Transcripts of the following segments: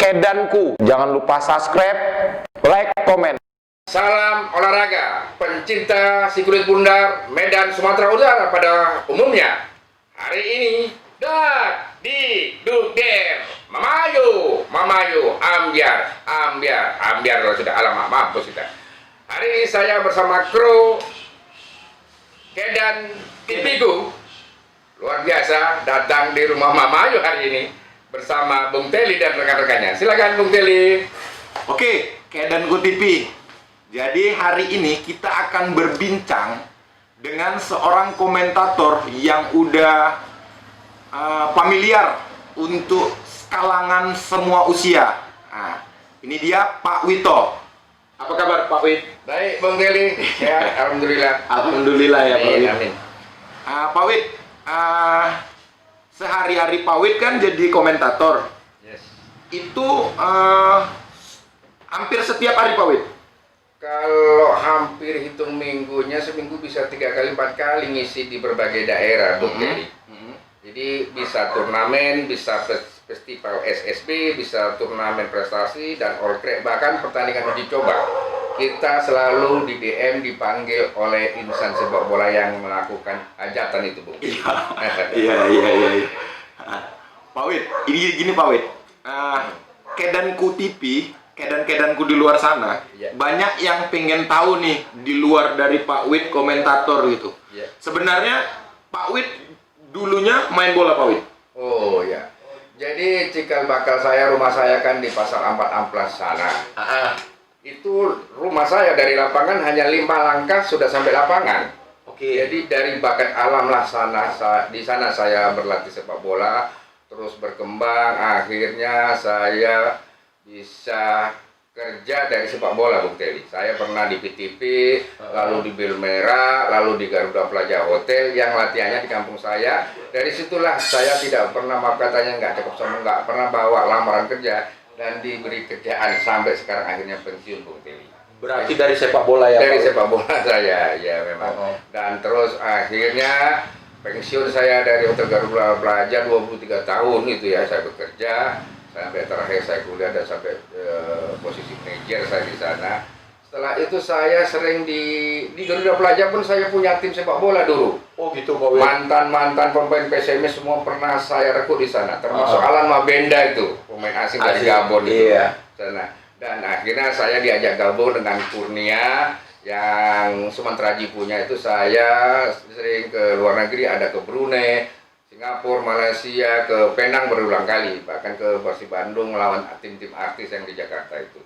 Kedanku. Jangan lupa subscribe, like, komen. Salam olahraga, pencinta si kulit bundar Medan Sumatera Utara pada umumnya. Hari ini di Dukdem Mamayu, Ambiar kalau sudah alamak mampus kita. Hari ini saya bersama kru Kedan TV-ku luar biasa datang di rumah Mamayu hari ini bersama Bung Teli dan rekan-rekannya. Silakan Bung Teli. Oke, Kedanku TV. Jadi hari ini kita akan berbincang dengan seorang komentator yang udah familiar untuk kalangan semua usia. Nah, ini dia Pak Wito. Apa kabar Pak Wit? Baik Bung Teli, ya alhamdulillah. Alhamdulillah ya Pak Wit. Amin. Pak Wit, sehari-hari Pak Wit kan jadi komentator. Yes. Itu hampir setiap hari Pak Wit. Kalau hampir hitung minggunya, seminggu bisa 3 kali 4 kali ngisi di berbagai daerah Bung Teli. Jadi bisa turnamen, bisa festival SSB, bisa turnamen prestasi dan all track, bahkan pertandingan uji coba. Kita selalu di DM dipanggil oleh insan sepak bola yang melakukan hajatan itu, Bung. Iya. Pak Wit, ini gini Pak Wit. Kedanku TV, kedanku di luar sana, banyak yang pengen tahu nih di luar dari Pak Wit komentator gitu. Sebenarnya Pak Wit dulunya main bola Pak Wit. Oh ya. Jadi cikal bakal saya, rumah saya kan di Pasar Ampat Amplas sana. Itu rumah saya dari lapangan hanya 5 langkah sudah sampai lapangan. Oke. Jadi dari bakat alam lah sana, di sana saya berlatih sepak bola, terus berkembang, akhirnya saya bisa kerja dari sepak bola Bung Teli. Saya pernah di PTV, lalu di Bil Merah, lalu di Garuda Plaza Hotel yang latihannya di kampung saya. Dari situlah saya tidak pernah, maaf katanya nggak cakep sama, nggak pernah bawa lamaran kerja dan diberi kerjaan sampai sekarang akhirnya pensiun Bung Teli. Berarti dari sepak bola ya? Dari Pak sepak bola saya, ya memang. Dan terus akhirnya pensiun saya dari Hotel Garuda Plaza 23 tahun itu ya, saya bekerja. Sampai terakhir saya kuliah dan sampai posisi manajer saya di sana. Setelah itu saya sering di Garuda Plaza pun saya punya tim sepak bola dulu. Oh gitu Pak Wit. Mantan pemain PSMS semua pernah saya rekrut di sana, termasuk Alan Mabenda itu, pemain asing dari Gabon itu. Iya. Sana. Dan akhirnya saya diajak gabung dengan Kurnia yang Sumantraji punya itu. Saya sering ke luar negeri, ada ke Brunei, Singapura, Malaysia, ke Penang berulang kali, bahkan ke Persib Bandung melawan tim-tim artis yang di Jakarta itu.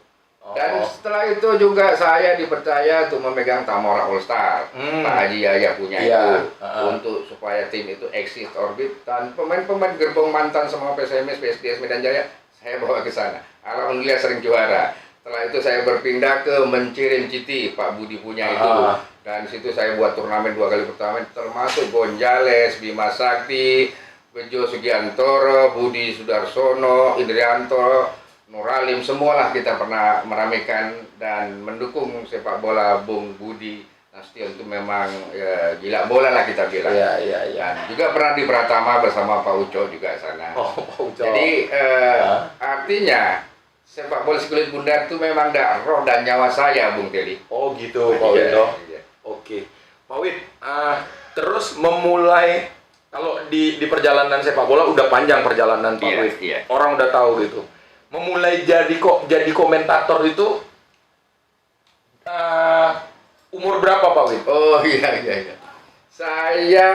Dan setelah itu juga saya dipercaya untuk memegang Tamora All Star. Pak Haji Yahya punya itu untuk supaya tim itu eksis orbit, dan pemain-pemain gerbong mantan semua PSMS, PSDS Medan Jaya saya bawa ke sana. Alhamdulillah sering juara. Setelah itu saya berpindah ke Mencirim City, Pak Budi punya itu. Dan situ saya buat turnamen 2 kali turnamen, termasuk Gonjales, Bima Sakti, Bejo Sugiantoro, Budi Sudarsono, Indrianto, Nuralim, semualah kita pernah meramaikan dan mendukung sepak bola Bung Budi Nasution itu memang ya, gila bola lah kita bilang. Iya. Dan juga pernah di Pratama bersama Pak Uco juga sana. Pak Uco. Jadi artinya sepak bola si kulit bundar itu memang roh dan nyawa saya Bung Teli. Oh gitu Pak Wit. Iya. Oke, Pak Wit, terus memulai kalau di perjalanan sepak bola udah panjang perjalanan Pak Wit. Orang udah tahu gitu. Memulai jadi komentator itu umur berapa Pak Wit? Oh iya. Saya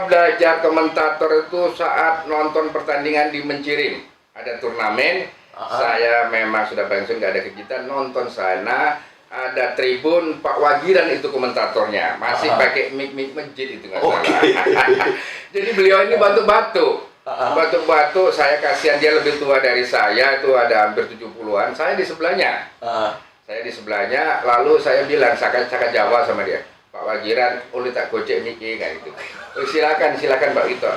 belajar komentator itu saat nonton pertandingan di Mencirim. Ada turnamen, saya memang sudah pensiun, nggak ada kegiatan, nonton sana. Ada tribun, Pak Wagiran itu komentatornya, masih pakai mic masjid itu nggak salah. Jadi beliau ini batuk-batuk, saya kasihan, dia lebih tua dari saya, itu ada hampir 70-an, saya di sebelahnya. Lalu saya bilang, cakap Jawa sama dia, Pak Wagiran, boleh tak gocek mic kayak gitu. Oh, silakan Pak Ito.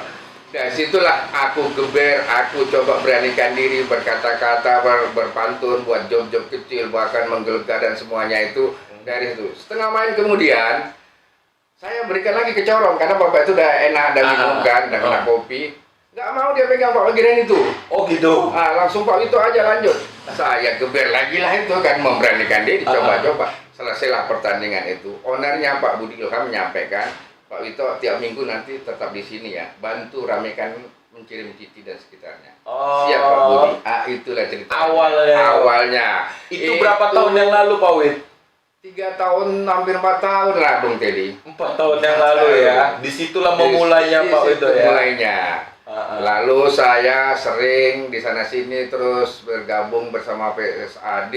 Dari situlah aku geber, aku coba beranikan diri, berkata-kata, berpantun, buat job-job kecil, bahkan menggelegar dan semuanya itu dari itu. Setengah main kemudian, saya berikan lagi ke Corong, karena Bapak itu udah enak dan minum kan, dan kena kopi. Nggak mau dia pegang Pak Wagiran itu. Oh gitu. Langsung Pak Wito aja lanjut. Saya geber lagi lah itu kan, memberanikan diri, coba-coba. Selesailah pertandingan itu. Ownernya Pak Budi Ilham menyampaikan, Pak Wito tiap minggu nanti tetap di sini ya, bantu ramekan Mencirim Titi dan sekitarnya. Siap Pak Budi. Itulah cerita. Awalnya. Itu berapa tahun yang lalu Pak Wit? 3 tahun, hampir 4 tahun lah Bung Teddy. 4 tahun yang lalu ya. Disitulah memulainya Pak Wito ya. Mulainya. Lalu saya sering di sana sini terus bergabung bersama PSAD,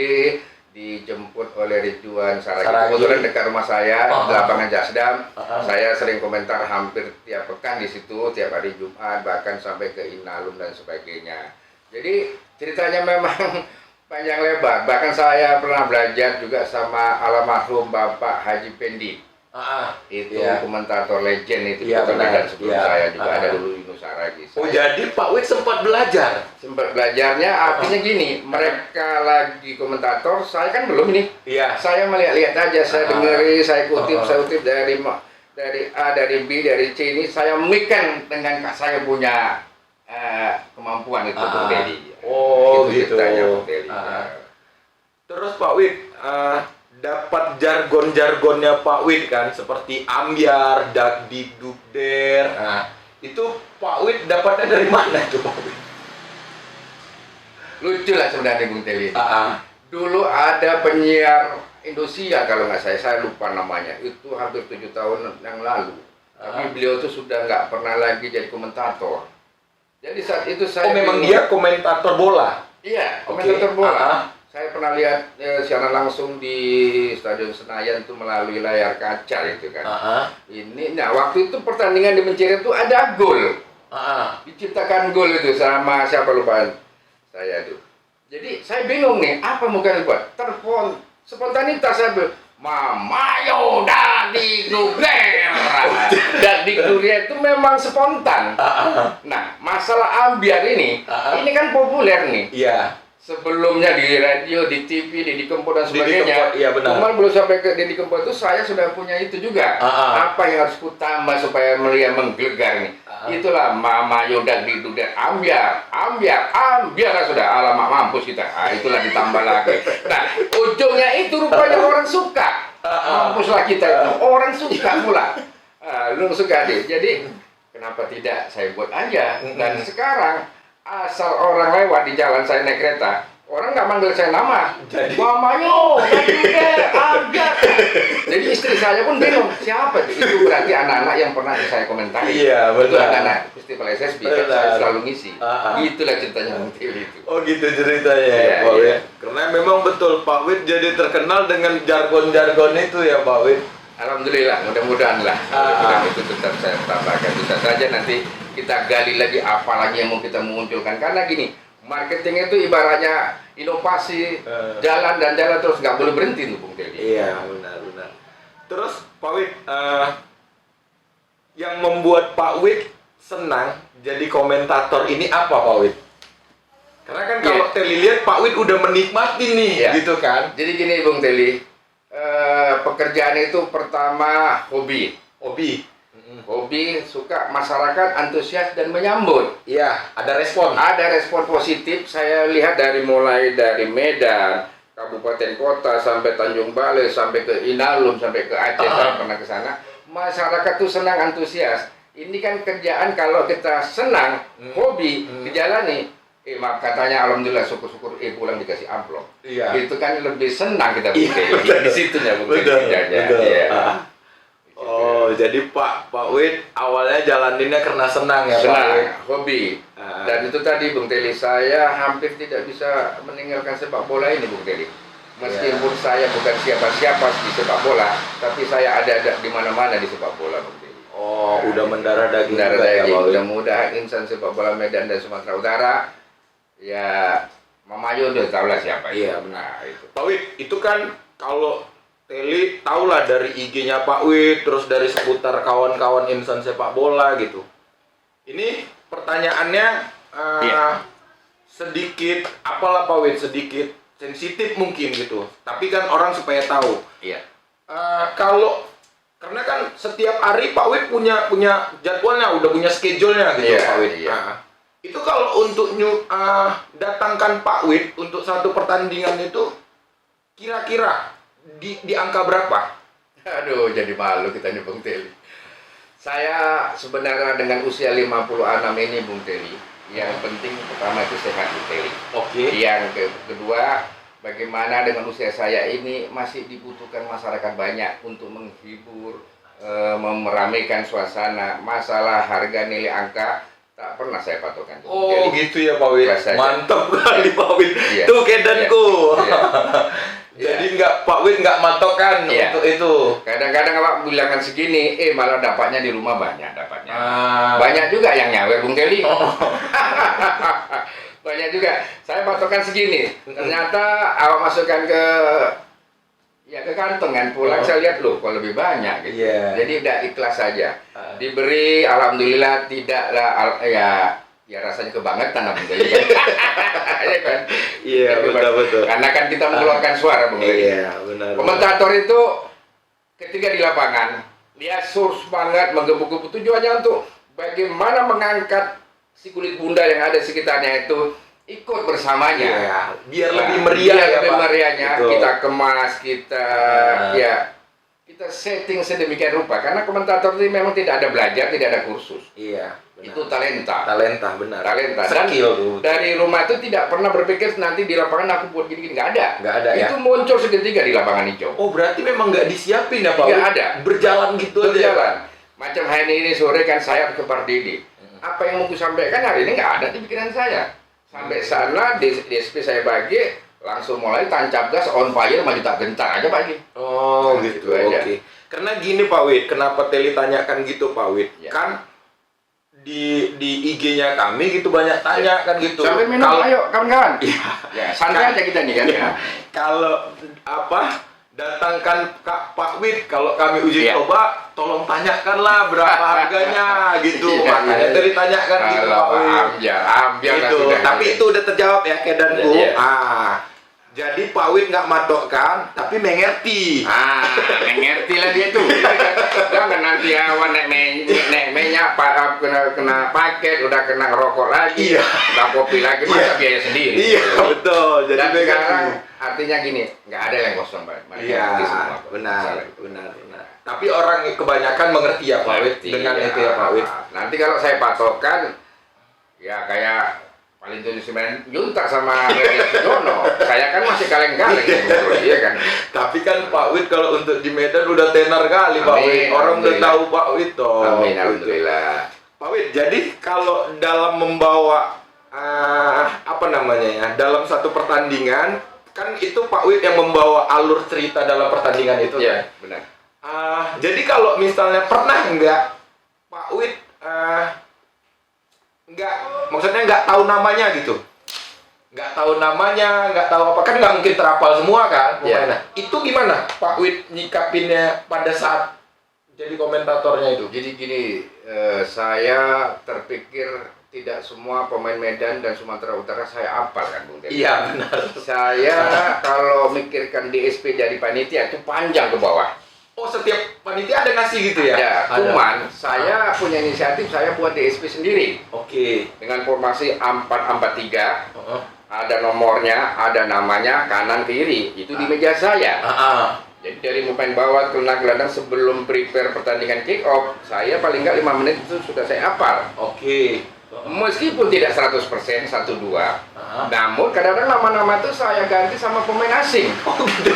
dijemput oleh Ridwan Saragi. Kebetulan dekat rumah saya di lapangan Jasdam. Saya sering komentar hampir tiap pekan di situ, tiap hari Jumat, bahkan sampai ke Inalum dan sebagainya. Jadi ceritanya memang panjang lebar. Bahkan saya pernah belajar juga sama almarhum Bapak Haji Pendi. Itu komentator legend itu, dan sebelum saya juga ada dulu Yunus Saragi. Jadi Pak Wit sempat belajar? Sempat belajarnya artinya gini, mereka lagi komentator, saya kan belum ini. Saya melihat-lihat aja, saya dengeri, saya kutip dari A, dari B, dari C ini, saya mikirkan dengan saya punya kemampuan itu Bung Teddy. Oh gitu. Bung Teddy. Terus Pak Wit, dapat jargon-jargonnya Pak Wit kan, seperti ambiar, dakdik, dukder. Itu Pak Wit dapatnya dari mana itu Pak Wit? Lucu lah sebenarnya Bung Teddy. Dulu ada penyiar Indosiar kalau nggak saya lupa namanya. Itu hampir 7 tahun yang lalu. Tapi beliau tuh sudah nggak pernah lagi jadi komentator. Jadi saat itu saya memang dia komentator bola? Iya, komentator bola. Saya pernah lihat siaran langsung di Stadion Senayan itu melalui layar kaca itu kan. Nah waktu itu pertandingan di Menciri itu ada gol. Diciptakan gol itu sama siapa lupa saya itu. Jadi saya bingung nih, apa mungkin buat? Spontanitas saya bilang, Mamayo Dadik Dugder. Dadik Dugder itu memang spontan. Nah, masalah ambiar ini kan populer nih. Sebelumnya di radio, di TV, di Kempot dan sebagainya. Cuman belum sampai ke Deddy Kempot itu saya sudah punya itu juga. Apa yang harus kutambah supaya melihat menggelegar nih? Itulah Mama Yoda di Dugder ambiar lah sudah. Alamak mampus kita. Itulah ditambah lagi. Nah, ujungnya itu rupanya orang suka. Mampuslah kita itu. Orang suka pula. Lu suka deh. Jadi kenapa tidak saya buat aja? Dan sekarang asal orang lewat di jalan saya naik kereta, orang nggak manggil saya nama. Mamayo, agak. Jadi istri saya pun bingung, siapa itu? Berarti anak-anak yang pernah saya komentari. Iya, betul. Itu anak-anak festival SSB, kan saya selalu ngisi. Gitulah ceritanya Bung Teddy itu. Oh gitu ceritanya ya, Pak Wit. Karena memang betul Pak Wit jadi terkenal dengan jargon-jargon itu ya Pak Wit. Alhamdulillah, mudah-mudahan lah. Mudah-mudahan itu tetap saya tambahkan. Bisa saja nanti kita gali lagi apa lagi yang mau kita munculkan. Karena gini, marketing itu ibaratnya inovasi, jalan terus, nggak boleh berhenti tuh Bung Teddy. Iya, benar. Terus Pak Wit, yang membuat Pak Wit senang jadi komentator ini apa Pak Wit? Karena kan kalau Teli lihat Pak Wit udah menikmati nih, gitu kan? Jadi gini Bung Teddy, pekerjaan itu pertama hobi, suka, masyarakat antusias dan menyambut. Iya, ada respon. Ada respon positif. Saya lihat mulai dari Medan, kabupaten kota sampai Tanjung Balai, sampai ke Inalum, sampai ke Aceh, saya pernah ke sana. Masyarakat tuh senang, antusias. Ini kan kerjaan kalau kita senang, hobi, dijalani. Maaf katanya alhamdulillah syukur-syukur pulang dikasih amplop. Itu kan lebih senang kita di situnya betul. Oh, jadi Pak Wit awalnya jalaninnya karena senang ya Pak Wit? Hobi. Dan itu tadi Bung Teddy, saya hampir tidak bisa meninggalkan sepak bola ini Bung Teddy. Meskipun saya bukan siapa-siapa di sepak bola, tapi saya ada di mana-mana di sepak bola Bung Teddy. Oh, udah mendarah daging ya Pak Wit? Mudah-mudahan insan sepak bola Medan dan Sumatera Utara, ya Mamayo udah tahu lah siapa itu. Iya benar. Itu Pak Wit, itu kan kalau Teli tahulah dari IG-nya Pak Wit, terus dari seputar kawan-kawan insan sepak bola gitu. Ini pertanyaannya sedikit, apalah Pak Wit, sedikit sensitif mungkin gitu. Tapi kan orang supaya tahu. Karena kan setiap hari Pak Wit punya jadwalnya, udah punya schedule-nya gitu Pak Wit. Itu kalau untuk datangkan Pak Wid untuk satu pertandingan itu kira-kira di angka berapa? Aduh, jadi malu kita nih Bung Teli. Saya sebenarnya dengan usia 56 ini Bung Teli, yang penting pertama itu sehat Bung Teli. Oke. Yang kedua, bagaimana dengan usia saya ini masih dibutuhkan masyarakat banyak untuk menghibur, meramaikan suasana. Masalah harga nilai angka tak pernah saya patokan. Oh Jadi, gitu ya Pak Wid. biasa aja. Mantap kali Pak Wid. Iya. Tuh kedanku. Iya. Jadi Pak Wid nggak matokan Iya. untuk itu. Kadang-kadang Pak bilangkan segini, malah dapatnya di rumah banyak dapatnya. Ah. Banyak juga yang nyawer Bung Kelly. Banyak juga. Saya patokan segini. Ternyata awak masukkan ke kantong kan, pulang saya lihat loh kok lebih banyak gitu. Iya. Jadi udah ikhlas saja. Diberi alhamdulillah tidaklah ya rasanya kebangetan Bung Kelly. Ya kan? Iya, betul. Karena kan kita mengeluarkan suara Bung Kelly. Iya, benar. Komentator itu ketika di lapangan dia semangat menggebu-gebu, tujuannya untuk bagaimana mengangkat si kulit bunda yang ada sekitarnya itu ikut bersamanya. Iya, biar Nah, lebih meriah biar ya lebih Pak. meriahnya Betul. kita kemas, kita Nah. kita setting sedemikian rupa karena komentator ini memang tidak ada belajar, tidak ada kursus. Iya, benar. Itu talenta. benar. Talenta. Dan Skill tuh. dari rumah itu tidak pernah berpikir nanti di lapangan aku buat gini-gini, nggak ada. Nggak ada ya. Itu muncul seketika di lapangan hijau. Oh, berarti memang nggak disiapin ya Pak Nggak Wid? ada. Berjalan gitu aja. Berjalan. Macam hari ini sore kan saya ke Pardidi. Apa yang mau ku sampaikan hari ini nggak ada di pikiran saya. Sampai sana DSP saya bagi, langsung mulai tancap gas, on fire, maju tak gentar aja pagi. Oh, Nah, gitu. gitu aja. Oke. Karena gini Pak Wid, kenapa Teli tanyakan gitu Pak Wid? Ya. Kan di IG-nya kami gitu banyak tanya kan gitu. Sampai minum, Kalau- ayo kawan-kawan. Iya. Ya, santai aja kita nih kan. Iya. Kalau datangkan Pak Wid, kalau kami uji Iya. coba, tolong tanyakanlah berapa harganya gitu. Iya, Makanya iya. Teli tanyakan gitu Kalau Pak Wid. ambil lah Gitu. sudah. Tapi itu udah terjawab ya kedanku. Iya. Jadi Pak Wid nggak matokkan, tapi mengerti. Mengerti lah dia tuh. Jangan nanti awan naik minyak, kena paket, udah kena rokok lagi, Iya. udah kopi lagi, masa biaya sendiri. Iya betul. Jadi Dan mengerti. sekarang artinya gini, nggak ada yang kosong Pak. Mereka Iya, ngerti semua kok. benar. Masalah itu. Tapi orang kebanyakan mengerti ya Pak Wid Ngerti, dengan itu ya Pak Wid. Nanti kalau saya patokan, ya kayak paling 79 junta sama Jono. Saya kan masih kaleng-kaleng, iya kan. Tapi kan Pak Wid kalau untuk di Medan udah tenar kali Pak Amin, Wid. Orang udah alhamdulillah. tahu Pak Wid toh. Amin, Gitu. alhamdulillah. Pak Wid, jadi kalau dalam membawa apa namanya ya, dalam satu pertandingan kan itu Pak Wid yang membawa alur cerita dalam pertandingan itu. Iya, benar. Jadi kalau misalnya pernah nggak Pak Wid maksudnya nggak tahu namanya gitu, nggak tahu namanya, nggak tahu apa, kan nggak mungkin terapal semua kan Iya. pemainnya. Itu gimana Pak Wid nyikapinnya pada saat jadi komentatornya itu? Jadi gini, saya terpikir tidak semua pemain Medan dan Sumatera Utara saya hafal kan Bung Teli. Iya benar. Saya kalau mikirkan DSP jadi panitia itu panjang ke bawah. Oh, setiap panitia ada ngasih gitu ya? Ya, Ada. cuman saya punya inisiatif, saya buat DSP sendiri Oke. dengan formasi 4-4-3. Heeh. Ada nomornya, ada namanya, kanan kiri. Itu di meja saya. Jadi dari pemain bawah kena gelandang sebelum prepare pertandingan kick off, saya paling nggak 5 menit itu sudah saya hafal. Oke. Meskipun tidak 100%, 1-2, namun kadang-kadang nama-nama itu saya ganti sama pemain asing,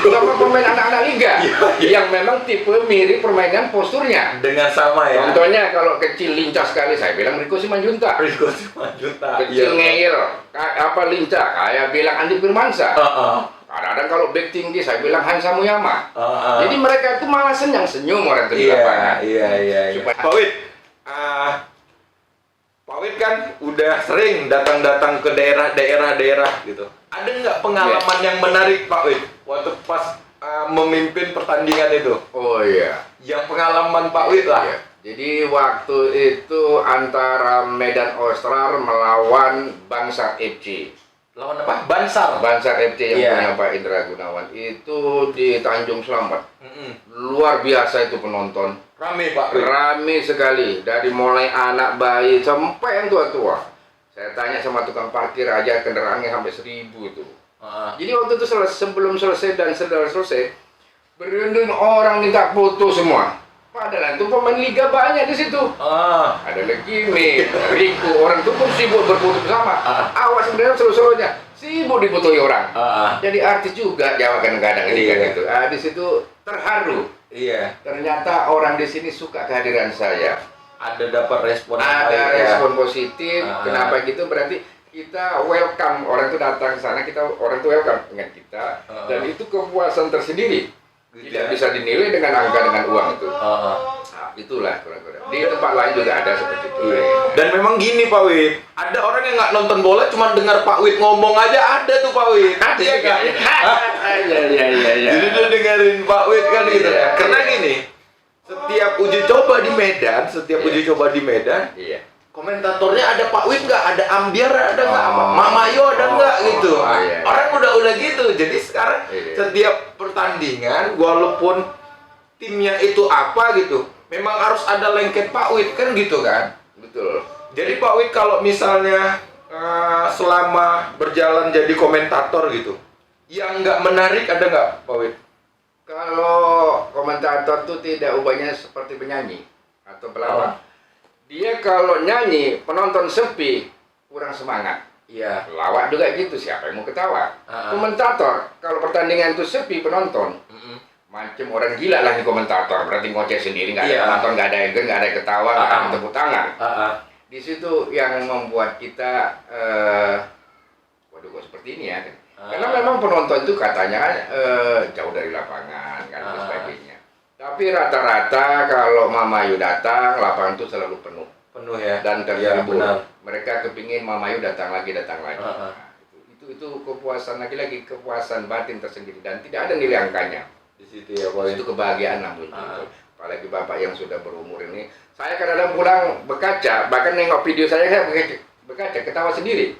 sama pemain anak-anak liga, yang memang tipe mirip permainan posturnya. Dengan sama ya. Contohnya kalau kecil lincah sekali, saya bilang Rico Simanjuntak. Rico Simanjuntak. Kecil ngeyel, lincah, kayak bilang Andi Firmansyah. Kadang-kadang kalau back tinggi, saya bilang Hansa Muyama. Jadi mereka itu malah senyum orang itu di lapangan. Iya. Supaya- Pak Wid, Pak Wid kan udah sering datang-datang ke daerah gitu. Ada nggak pengalaman yang menarik Pak Wid waktu pas memimpin pertandingan itu? Oh iya. Yang pengalaman Pak Wid lah. Iya. Jadi waktu itu antara Medan Austral melawan Bangsar FC. Lawan apa? Bansar. Bangsar FC yang Iya. punya Pak Indra Gunawan itu di Tanjung Selamat. Mm-mm. Luar biasa itu penonton. Rame Pak Wid. Rame sekali, dari mulai anak bayi sampai yang tua-tua. Saya tanya sama tukang parkir aja kendaraannya sampai 1000 itu. Ah. Jadi waktu itu sebelum selesai dan setelah selesai, berunding orang minta foto semua. Padahal itu pemain liga banyak di situ. Ah. Ada Legime, Rico, orang itu pun sibuk berfoto bersama. Ah. Awas sebenarnya seluruhnya sibuk difotoi orang. Ah. Jadi artis juga Jawa kadang-kadang ini Iya. kan gitu. Di situ terharu. Iya. Ternyata orang di sini suka kehadiran saya. Ada dapat respon yang Ada baik, ya. respon positif. Ah. Kenapa gitu? Berarti kita welcome, orang itu datang ke sana, orang itu welcome dengan kita. Ah. Dan itu kepuasan tersendiri. Gitu Tidak ya. bisa dinilai dengan angka dengan uang itu. Ah. Nah, itulah kira-kira. Di tempat lain juga ada seperti itu. Iya. Dan memang gini Pak Wid, ada orang yang nggak nonton bola cuma dengar Pak Wid ngomong aja, ada tuh Pak Wid. Ada Iya juga. kan? Iya. Jadi dia dengerin Pak Wid kan gitu. Iya. Karena gini, setiap uji coba di Medan, Iya. komentatornya ada Pak Wid nggak, ada Ambiar ada nggak, Oh. Mama Yo ada nggak gitu. Oh, iya. Orang udah gitu. Jadi sekarang Iya. setiap pertandingan, walaupun timnya itu apa gitu, memang harus ada lengket Pak Wid kan gitu kan. Betul. Jadi Pak Wid kalau misalnya selama berjalan jadi komentator gitu, yang nggak menarik ada nggak Pak Wid? Kalau komentator tuh tidak ubahnya seperti penyanyi atau pelawak. Dia kalau nyanyi penonton sepi kurang semangat. Iya. Pelawak juga gitu, siapa yang mau ketawa? Ah. Komentator kalau pertandingan itu sepi penonton, macam orang gila lah di komentator, berarti ngoceh sendiri, nggak ada Iya. penonton, nggak ada yang nggak ada yang ketawa, nggak ada yang tepuk tangan. Di situ yang membuat kita, waduh kok seperti ini ya. Karena memang penonton itu katanya jauh dari lapangan kan dan sebagainya. Tapi rata-rata kalau Mamayu datang, lapangan itu selalu penuh Penuh ya. dan Iya, terhibur. benar. Mereka kepingin Mamayu datang lagi. Ah. Nah, itu kepuasan lagi kepuasan batin tersendiri dan tidak ada nilai angkanya. Di situ ya Pak Wid. Itu kebahagiaan namun Ah. apalagi bapak yang sudah berumur ini. Saya kadang-kadang pulang berkaca, bahkan nengok video saya berkaca ketawa sendiri.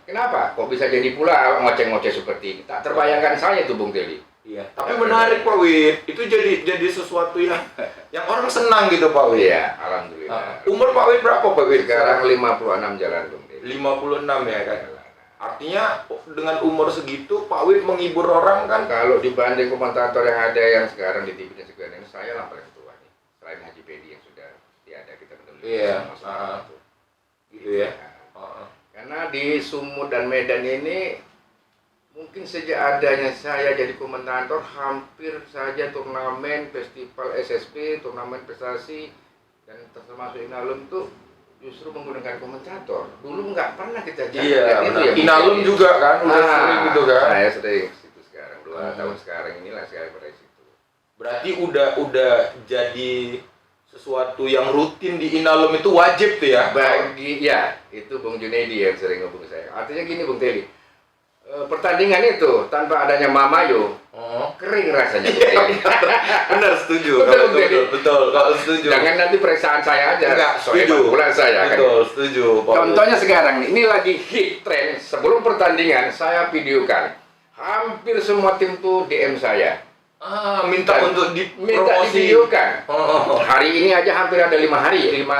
Kenapa? Kok bisa jadi pula ngoceh-ngoceh seperti ini? Tak terbayangkan saya tuh Bung Teli. Iya. Tapi menarik Pak Wid. Itu jadi sesuatu yang orang senang gitu Pak Wid. Iya, alhamdulillah. Umur Pak Wid berapa Pak Wid? Sekarang 56 jalan Bung Teli. 56 ya kan. Artinya dengan umur segitu Pak Wid menghibur orang kan. Kalau dibanding komentator yang ada yang sekarang di TV dan sekarang ini, saya lah paling tua nih. Selain Haji Pedi yang sudah tiada, kita betul-betul Iya. masuk itu. Gitu ya. Karena di Sumut dan Medan ini mungkin sejak adanya saya jadi komentator, hampir saja turnamen, festival SSP, turnamen prestasi dan termasuk Inalum tuh justru menggunakan komentator. Dulu nggak pernah kita jadi Iya. itu ya. Inalum juga kan udah sering gitu kan. Saya sering ke situ sekarang 2 tahun sekarang inilah saya pada situ. Berarti udah jadi sesuatu yang rutin di Inalum itu wajib tuh ya. Bagi ya itu Bung Junedi yang sering ngomong saya. Artinya gini Bung Teli, pertandingan itu tanpa adanya Mamayo kering rasanya. Bung Teli. Benar setuju. Betul, Betul. Kalau setuju. Jangan nanti periksaan saya aja. Enggak, soalnya setuju. bulan saya kan. Betul, setuju. Pak. Contohnya sekarang nih, ini lagi hit tren. Sebelum pertandingan saya videokan. Hampir semua tim tuh DM saya. Minta Dan untuk minta dipromosi. divideokan. Hari ini aja hampir ada 5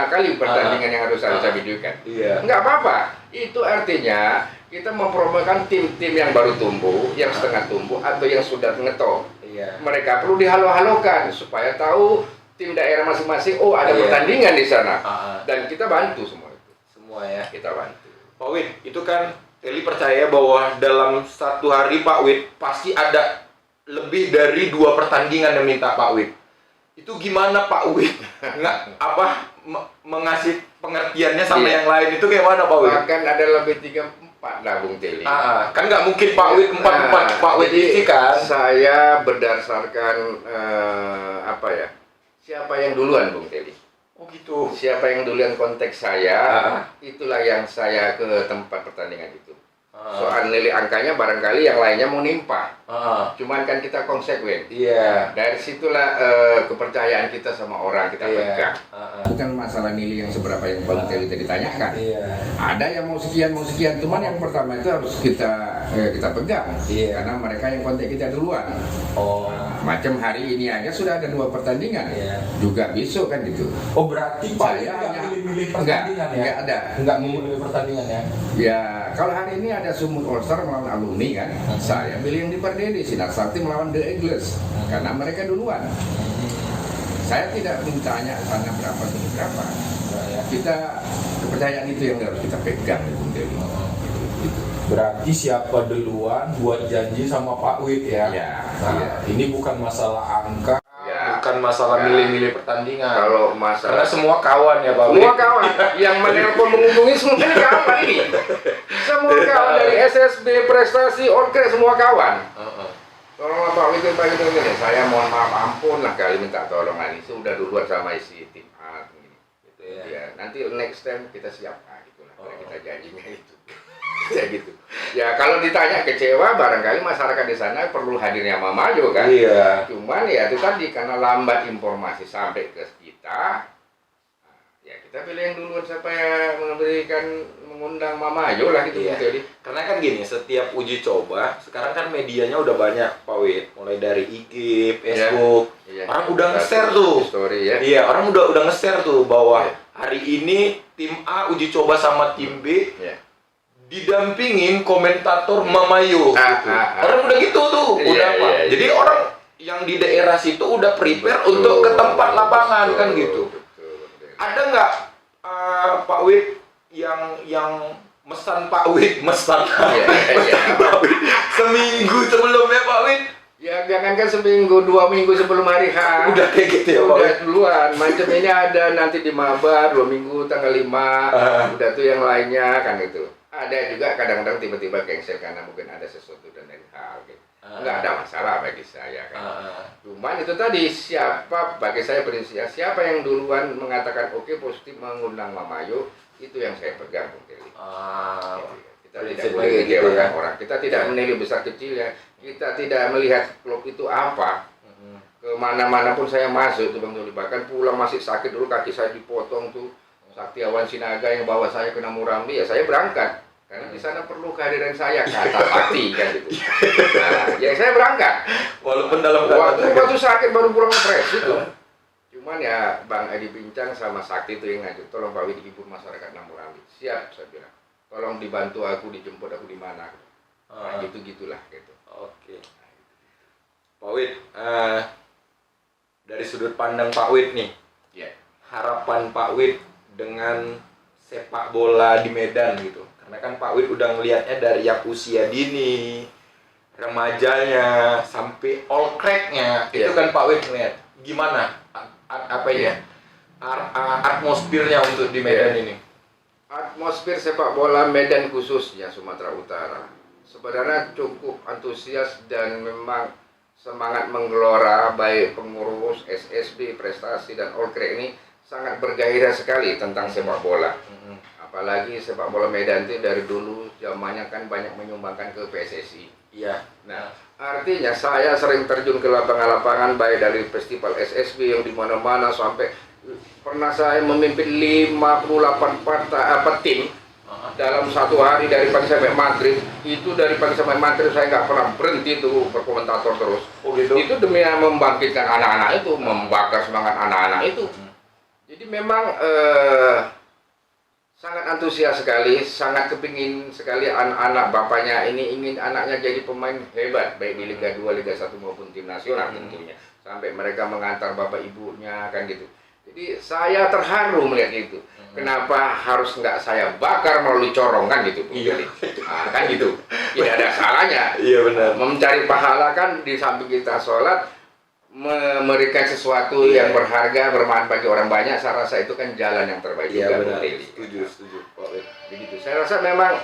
kali pertandingan yang harus saya videokan. Iya. Nggak apa-apa. Itu artinya kita mempromokan tim-tim yang baru tumbuh, yang setengah tumbuh, atau yang sudah ngetop. Iya. Mereka perlu dihalo-halokan supaya tahu tim daerah masing-masing, oh ada Iya. pertandingan di sana. Ah. Dan kita bantu semua itu. Semua ya. Kita bantu. Pak Wid, itu kan Teli percaya bahwa dalam satu hari Pak Wid pasti ada lebih dari 2 pertandingan yang minta Pak Wid. Itu gimana Pak Wid? Mengasih pengertiannya sama Iya. yang lain itu kayak mana Pak Wid? Bahkan ada lebih 3-4 lah Bung Teli. Kan nggak mungkin Pak Wid 4 Pak Wid Jadi, isi kan? saya berdasarkan siapa yang duluan Bung Teli. Oh gitu. Siapa yang duluan konteks saya, itulah yang saya ke tempat pertandingan itu. Soal nilai angkanya barangkali yang lainnya mau nimpa. Cuman kan kita konsekuen. Iya. Dari situlah kepercayaan kita sama orang kita pegang. Bukan masalah nilai yang seberapa yang Bang Teli tadi ditanyakan. Ada yang mau sekian, cuman yang pertama itu harus kita pegang. Karena mereka yang kontak kita duluan. Macam hari ini aja sudah ada 2 pertandingan. Juga besok kan gitu. Oh, berarti Pak Saya nggak milih-milih pertandingan ya? Enggak ada. Nggak memilih pertandingan ya? Ya, kalau hari ini ada Sumut All Star melawan Alumni kan, saya pilih yang di Pardede, Sinar Sakti melawan The Eagles, karena mereka duluan. Saya tidak mintanya sana berapa atau berapa. Kita kepercayaan itu yang harus kita pegang, Bung Dewi. Berarti siapa duluan buat janji sama Pak Wid ya? Nah, ini bukan masalah angka, bukan masalah milih-milih pertandingan. Kalau masalah Karena semua kawan ya Pak Wid. semua kawan yang menelpon menghubungi semua ini kawan ini. Semua kawan dari SSB, prestasi, Orkre, semua kawan. Tolonglah Pak Wid, Pak Wid, saya mohon maaf, ampun lah kali minta tolongan ini sudah duluan sama isi tim A gitu ya. Nanti next time kita siap, gitulah. Kita janjinya itu. Ya gitu. Ya kalau ditanya kecewa, barangkali masyarakat di sana perlu hadirnya Mamayo kan. Cuman ya itu tadi karena lambat informasi sampai ke kita. Ya kita pilih yang duluan siapa yang mengundang Mamayo lah gitu. Jadi Karena kan gini, setiap uji coba sekarang kan medianya udah banyak Pak Wid, mulai dari IG, Facebook. Orang udah nge-share tuh. Story ya. Iya, orang udah nge-share tuh bahwa hari ini tim A uji coba sama tim B. Didampingin komentator Mamayo gitu. Orang udah gitu tuh, Jadi orang yang di daerah situ udah prepare untuk ke tempat lapangan kan gitu. Ada nggak Pak Wid yang mesan Pak Wid Pak Wid seminggu sebelumnya Pak Wid? Ya jangankan seminggu, 2 minggu sebelum hari H. Udah kayak gitu ya Pak Udah Wid? duluan. Macam ini ada nanti di Mabar 2 minggu tanggal 5. Udah tuh yang lainnya kan gitu. Ada juga kadang-kadang tiba-tiba cancel karena mungkin ada sesuatu dan lain hal gitu. Nggak ada masalah bagi saya kan. Cuman itu tadi bagi saya prinsip siapa yang duluan mengatakan oke positif mengundang Mamayo, itu yang saya pegang Bung Teli. Kita tidak boleh mengecewakan orang. Kita tidak menilai besar kecil ya. Kita tidak melihat klub itu apa. Kemana-mana pun saya masuk tuh Bang Teli. Bahkan pulang masih sakit dulu, kaki saya dipotong tuh. Saktiawan Sinaga yang bawa saya ke Namurambi, ya saya berangkat karena di sana perlu kehadiran saya kata Sakti kan gitu. Nah, ya saya berangkat. Walaupun dalam waktu sakit baru pulang ngepres itu. Cuman ya Bang Edi Bincang sama Sakti itu yang ngajak, tolong Pak Wid hibur masyarakat Namurambi. Siap saya bilang. Tolong dibantu aku, dijemput aku di mana. Nah, gitulah gitu. Oke. Pak Wid, dari sudut pandang Pak Wid nih, harapan Pak Wid dengan sepak bola di Medan gitu. Karena kan Pak Wid udah ngelihatnya dari yang usia dini, remajanya, sampai all crack-nya. Itu kan Pak Wid ngeliat. Gimana atmosfernya untuk di Medan ini? Atmosfer sepak bola Medan khususnya Sumatera Utara sebenarnya cukup antusias dan memang semangat menggelora baik pengurus, SSB, prestasi dan all crack ini sangat bergairah sekali tentang sepak bola. Apalagi sepak bola Medan itu dari dulu zamannya kan banyak menyumbangkan ke PSSI. Nah, artinya saya sering terjun ke lapangan-lapangan baik dari festival SSB yang di mana-mana sampai pernah saya memimpin 58 tim dalam satu hari dari pagi sampai maghrib. Itu dari pagi sampai maghrib saya nggak pernah berhenti tuh berkomentator terus. Itu demi membangkitkan anak-anak itu, membakar semangat anak-anak itu. Jadi memang sangat antusias sekali, sangat kepingin sekali anak-anak bapaknya ini ingin anaknya jadi pemain hebat baik di Liga 2, Liga 1 maupun tim nasional tentunya. Sampai mereka mengantar bapak ibunya kan gitu. Jadi saya terharu melihat itu. Kenapa harus nggak saya bakar melalui corong kan gitu. Kan gitu. Tidak ada salahnya. Iya benar. Mencari pahala kan di samping kita sholat, memberikan sesuatu yang berharga, bermanfaat bagi orang banyak, saya rasa itu kan jalan yang terbaik. Iya benar. Setuju. Begitu. Saya rasa memang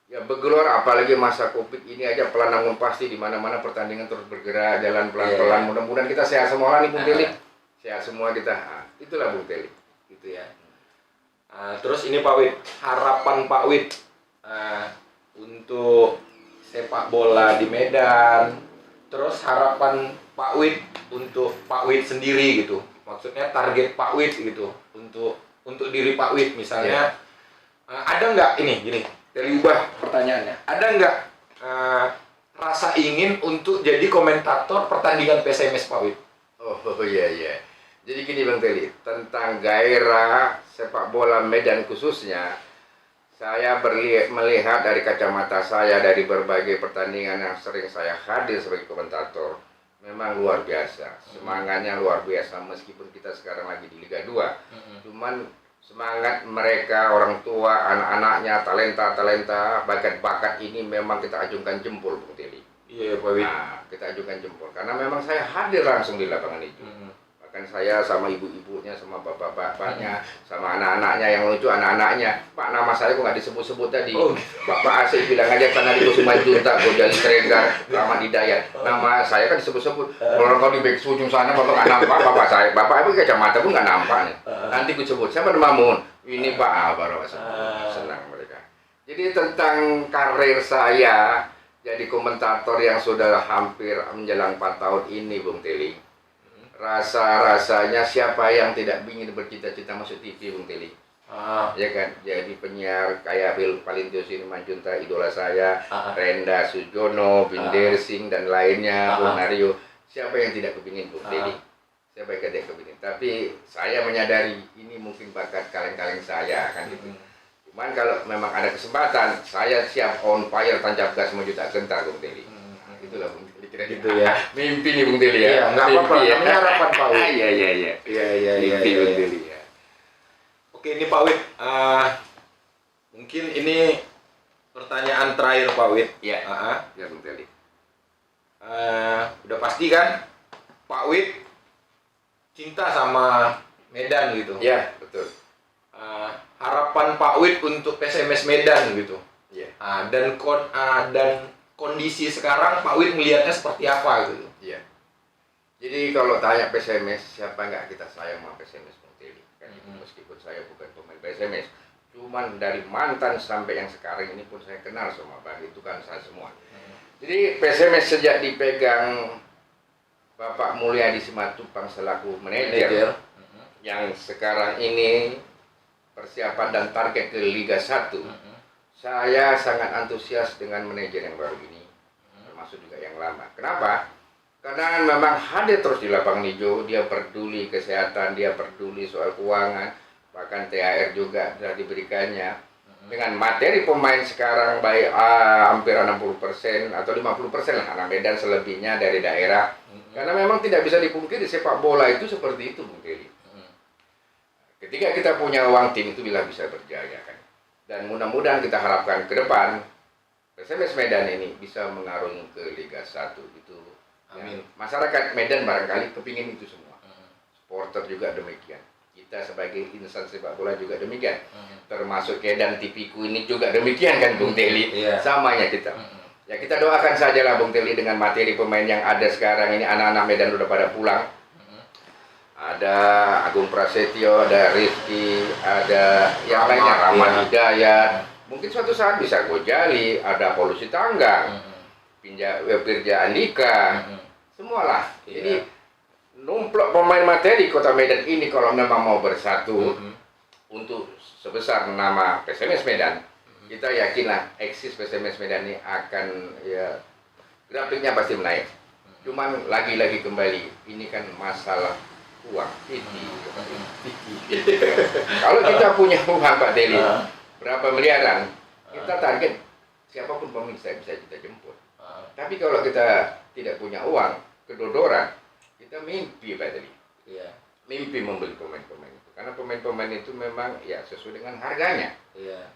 ya bergelora, apalagi masa Covid ini aja pelan namun pasti di mana-mana pertandingan terus bergerak, jalan pelan-pelan. Mudah-mudahan kita sehat semua nih Bung Teli. Sehat semua kita. Itulah Bung Teli. Gitu ya. Terus ini Pak Wid, harapan Pak Wid untuk sepak bola di Medan, terus harapan Pak Wid untuk Pak Wid sendiri gitu. Maksudnya target Pak Wid gitu untuk diri Pak Wid misalnya. Ada nggak ini gini dari ubah pertanyaannya? Ada nggak rasa ingin untuk jadi komentator pertandingan PSMS Pak Wid? Oh iya. Jadi gini Bang Teli, tentang gairah sepak bola Medan khususnya, saya melihat dari kacamata saya dari berbagai pertandingan yang sering saya hadir sebagai komentator, memang luar biasa. Semangatnya luar biasa meskipun kita sekarang lagi di Liga 2. Cuman semangat mereka, orang tua, anak-anaknya, talenta-talenta, bakat-bakat ini memang kita ajungkan jempol Bang Teli. Iya Pak Wid. Nah, kita ajukan jempol karena memang saya hadir langsung di lapangan itu. Bahkan saya sama ibu-ibunya, sama bapak-bapaknya, sama anak-anaknya yang lucu, anak-anaknya. Pak, nama saya kok nggak disebut-sebut tadi. Oh. Bapak Asik bilang aja karena di Kusuman Junta, Gojali Tregar, Rahmat Hidayat. Nama saya kan disebut-sebut. Kalau kau di back ujung sana, bapak nggak nampak. Bapak saya, bapak apa kacamata pun nggak nampak nih. Nanti ku sebut, siapa namamu? Ini Pak baru senang mereka. Jadi tentang karir saya jadi komentator yang sudah hampir menjelang 4 tahun ini, Bung Teli. Rasa-rasanya siapa yang tidak ingin bercita-cita masuk TV, Bung Teli? Ya kan, jadi penyiar kayak Bill Valentino Simanjunta, idola saya, Renda Sujono, Binder Singh dan lainnya, Bung Mario. Siapa yang tidak kepingin, Bung Teli? Siapa yang tidak kepingin? Tapi saya menyadari ini mungkin bakat kaleng-kaleng saya kan gitu. Cuman kalau memang ada kesempatan, saya siap on fire, tancap gas menuju tak gentar, Bung Teli. Itulah Bung Teli. Gitu ya. Mimpi nih Bung Teli ya. Iya, nggak apa-apa. Mimpi, ya. Namanya harapan Pak Wid. Iya. Mimpi Bung Teli ya. Oke, ini Pak Wid. Mungkin ini pertanyaan terakhir Pak Wid. Iya. Ya Bung Teli. Udah pasti kan Pak Wid cinta sama Medan gitu. Iya, betul. Harapan Pak Wid untuk PSMS Medan gitu. Iya. Dan kondisi sekarang Pak Wid melihatnya seperti apa gitu. Iya. Jadi kalau tanya PSMS, siapa nggak kita sayang sama PSMS Bung Teli? Kan meskipun saya bukan pemain PSMS, cuman dari mantan sampai yang sekarang ini pun saya kenal semua, Bang. Itu kan saya semua. Jadi PSMS sejak dipegang Bapak Mulyadi Simatupang selaku manajer, yang sekarang ini persiapan dan target ke Liga 1. Saya sangat antusias dengan manajer yang baru ini, termasuk juga yang lama. Kenapa? Karena memang hadir terus di lapangan hijau, dia peduli kesehatan, dia peduli soal keuangan, bahkan THR juga sudah diberikannya. Dengan materi pemain sekarang baik hampir 60% atau 50% lah anak Medan, selebihnya dari daerah. Karena memang tidak bisa dipungkiri sepak bola itu seperti itu, Bung Teli. Ketika kita punya uang, tim itu bisa berjaya kan. Dan mudah-mudahan kita harapkan ke depan PSMS Medan ini bisa mengarungi ke Liga 1 itu. Amin. Masyarakat Medan barangkali kepingin itu semua. Supporter juga demikian. Kita sebagai insan sepak bola juga demikian. Termasuk Kedan TV-ku ini juga demikian kan Bung Teli. Samanya kita. Ya kita doakan sajalah Bung Teli dengan materi pemain yang ada sekarang ini, anak-anak Medan udah pada pulang. Ada Agung Prasetyo, ada Rizky, ada yang lainnya, Rahmat Hidayat. Mungkin suatu saat bisa Gojali, ada Polusi Tanggang, Pirja Andika, semualah. Jadi numplok pemain materi Kota Medan ini kalau memang mau bersatu untuk sebesar nama PSMS Medan, kita yakinlah eksis PSMS Medan ini akan ya grafiknya pasti menaik. Cuman lagi-lagi kembali ini kan masalah uang, kalau kita punya uang Pak Teli, berapa miliaran, kita target siapapun pemain bisa kita jemput. Tapi kalau kita tidak punya uang, kedodoran, kita mimpi Pak Teli. Mimpi membeli pemain-pemain itu, karena pemain-pemain itu memang ya sesuai dengan harganya. Nah,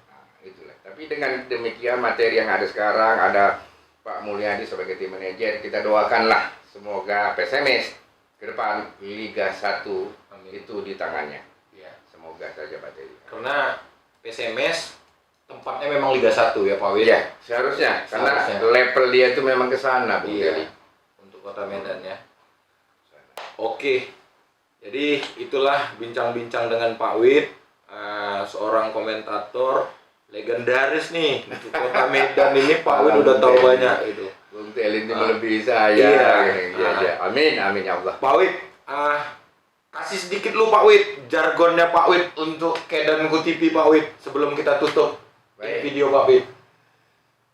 itulah. Tapi dengan demikian materi yang ada sekarang, ada Pak Mulyadi sebagai tim manajer, kita doakanlah semoga PSMS ke depan Liga 1 itu di tangannya. Semoga saja Pak Teli. Karena PSMS tempatnya memang Liga 1 ya Pak Wid. Iya, seharusnya. Karena level dia itu memang ke sana Bung Teli. Untuk Kota Medan ya. Oke. Jadi itulah bincang-bincang dengan Pak Wid, seorang komentator legendaris nih untuk Kota Medan ini. Pak Wid udah tahu banyak itu. Bung Teli ini melebihi saya. Iya. Iya. Amin, amin ya Allah. Pak Wid, kasih sedikit lu Pak Wid, jargonnya Pak Wid untuk Kedanku TV Pak Wid sebelum kita tutup Baik. video Pak Wid.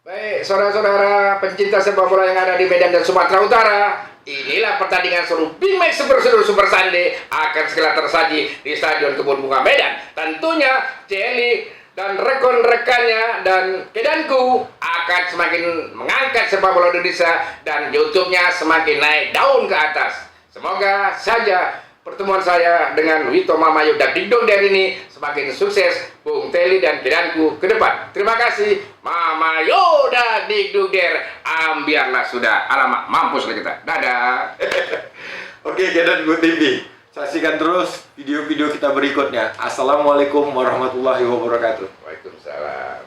Baik, saudara-saudara pencinta sepak bola yang ada di Medan dan Sumatera Utara, inilah pertandingan seru Big Match Super Sunday akan segera tersaji di Stadion Kebun Bunga Medan. Tentunya Celi dan rekan-rekannya dan Kedanku akan semakin mengangkat sepak bola Indonesia dan YouTube-nya semakin naik daun ke atas. Semoga saja pertemuan saya dengan Wito Mamayo dan Digdong Der ini semakin sukses, Bung Teli dan Kedanku ke depan. Terima kasih Mamayo dan Digdong Der. Ambiarlah sudah. Alamak, mampus lah kita. Dadah. Oke, Kedanku TV. Saksikan terus video-video kita berikutnya. Assalamualaikum warahmatullahi wabarakatuh. Waalaikumsalam.